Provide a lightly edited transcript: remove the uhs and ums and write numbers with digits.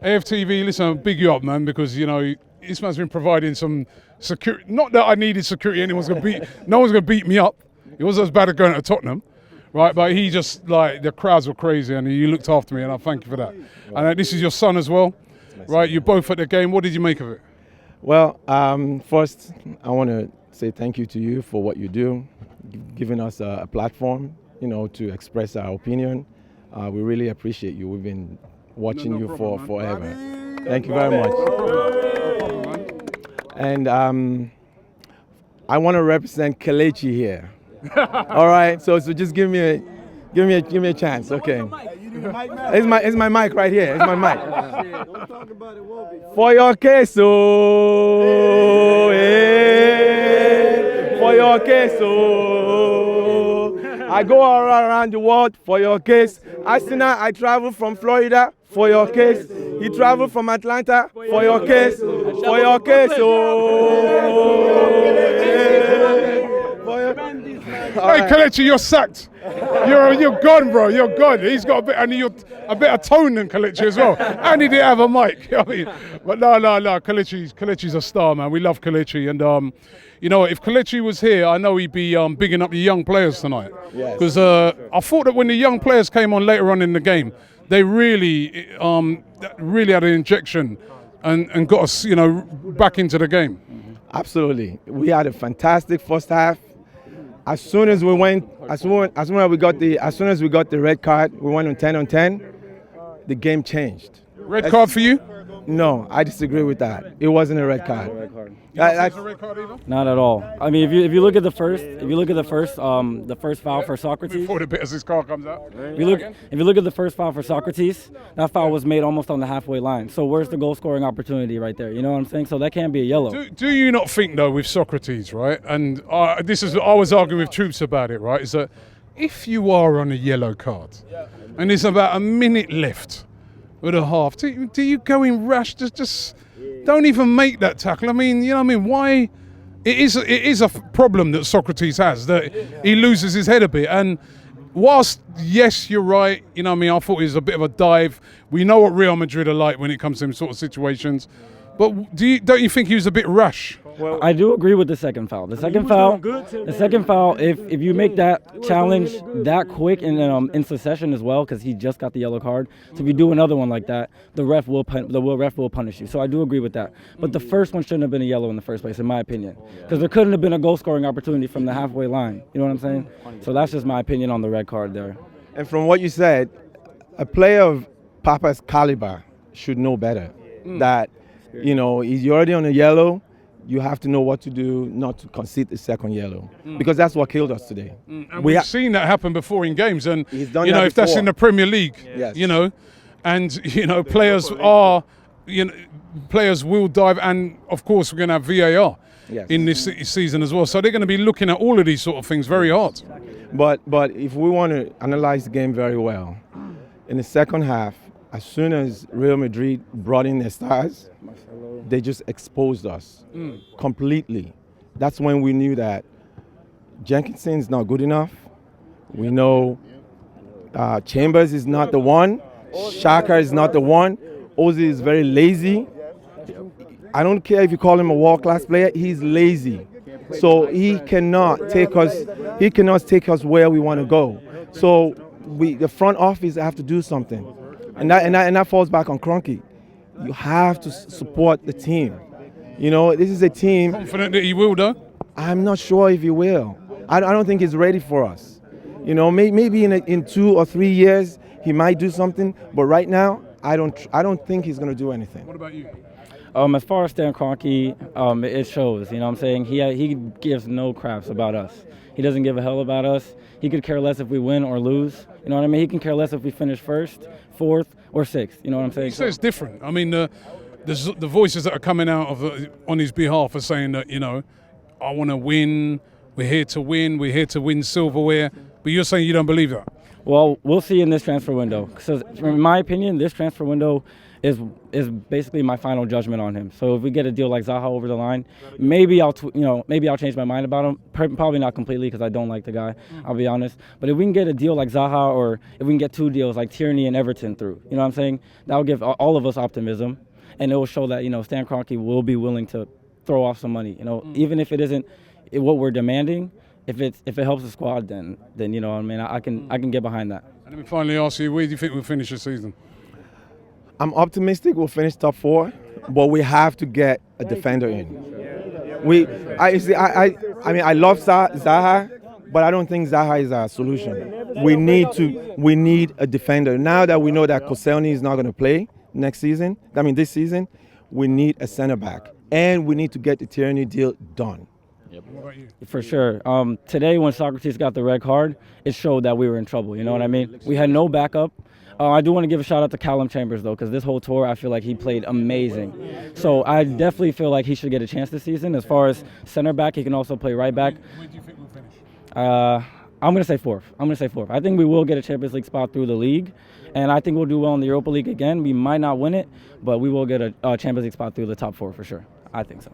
AFTV, listen, I'll big you up, man, because, you know, this man's been providing some security. Not that I needed security, no one's going to beat me up. It wasn't as bad as going to Tottenham, right? But he just, like, the crowds were crazy and you looked after me, and I thank you for that. And this is your son as well, right? You're both at the game. What did you make of it? Well, first, I want to say thank you to you for what you do, giving us a platform, you know, to express our opinion. We really appreciate you. We've been watching you for forever. Thank you very much. And I want to represent Kelechi here. All right, so just give me a chance, okay? It's my mic right here. It's my mic. For your queso, for your queso. I go all around the world for your case. Asina, I travel from Florida for your case. He traveled from Atlanta for your case. For your case, Hey, Kelechi, you're sacked. You're gone, bro. You're gone. He's got a bit of tone than Kelechi as well. And he didn't have a mic. I mean, but no. Kelechi's a star, man. We love Kelechi, and you know, if Kelechi was here, I know he'd be bigging up the young players tonight. Because I thought that when the young players came on later on in the game, they really had an injection and got us, you know, back into the game. Absolutely. We had a fantastic first half. As soon as we got the red card, we went on 10-on-10. The game changed. Red card for you? No, I disagree with that. It wasn't a red card. That's a red card either? Not at all. I mean, if you look at the first foul for Socrates. Before the bit as his car comes out. If you look at the first foul for Socrates, that foul was made almost on the halfway line. So where's the goal scoring opportunity right there? You know what I'm saying? So that can't be a yellow. Do you not think though with Socrates, right? And I was arguing with Troops about it, right? Is that if you are on a yellow card and there's about a minute left with a half, do you go in rash? Just don't even make that tackle. I mean, you know what I mean? Why? It is a problem that Socrates has, that he loses his head a bit. And whilst, yes, you're right, you know what I mean, I thought it was a bit of a dive. We know what Real Madrid are like when it comes to them sort of situations. But don't you think he was a bit rash? Well, I do agree with the second foul. The second foul, if you make that challenge that quick and in succession as well, because he just got the yellow card. So if you do another one like that, the ref will punish you. So I do agree with that. But the first one shouldn't have been a yellow in the first place, in my opinion, because there couldn't have been a goal scoring opportunity from the halfway line. You know what I'm saying? So that's just my opinion on the red card there. And from what you said, a player of Papa's caliber should know better. That, you know, he's already on a yellow. You have to know what to do not to concede the second yellow, because that's what killed us today. And we've seen that happen before in games, and he's done you know, that if that's before. in the Premier League, Yes. you know, and you know, players will dive, and of course we're going to have VAR in this season as well, so they're going to be looking at all of these sort of things very hard. But if we want to analyze the game very well, in the second half, as soon as Real Madrid brought in their stars, they just exposed us completely. That's when we knew that Jenkinson's not good enough. We know Chambers is not the one. Xhaka is not the one. Ozil is very lazy. I don't care if you call him a world-class player. He's lazy, so he cannot take us. He cannot take us where we want to go. So the front office have to do something, and that falls back on Kroenke. You have to support the team. You know, this is a team. Confident that he will, though? I'm not sure if he will. I don't think he's ready for us. You know, maybe in 2 or 3 years he might do something, but right now I don't think he's going to do anything. What about you? As far as Stan Kroenke, it shows. You know what I'm saying? He gives no craps about us. He doesn't give a hell about us. He could care less if we win or lose. You know what I mean? He can care less if we finish first, fourth, or sixth. You know what I'm saying? He says different. I mean, the voices that are coming out on his behalf are saying that, you know, I want to win. We're here to win. We're here to win silverware. But you're saying you don't believe that? Well, we'll see in this transfer window. So, in my opinion, this transfer window is basically my final judgment on him. So if we get a deal like Zaha over the line, maybe I'll change my mind about him. Probably not completely because I don't like the guy. I'll be honest. But if we can get a deal like Zaha, or if we can get 2 deals like Tierney and Everton through, you know what I'm saying? That will give all of us optimism, and it will show that Stan Kroenke will be willing to throw off some money. Even if it isn't what we're demanding. If it helps the squad, then I can get behind that. And let me finally ask you, where do you think we'll finish the season? I'm optimistic we'll finish top 4, but we have to get a defender in. I love Zaha, but I don't think Zaha is our solution. We need a defender. Now that we know that Koscielny is not going to play this season, we need a center back, and we need to get the Tierney deal done. What about you? For sure. Today, when Socrates got the red card, it showed that we were in trouble. You know what I mean? We had no backup. I do want to give a shout out to Callum Chambers, though, because this whole tour, I feel like he played amazing. So I definitely feel like he should get a chance this season. As far as center back, he can also play right back. Where do you think we'll finish? I'm going to say fourth. I think we will get a Champions League spot through the league, and I think we'll do well in the Europa League again. We might not win it, but we will get a Champions League spot through the top 4 for sure. I think so.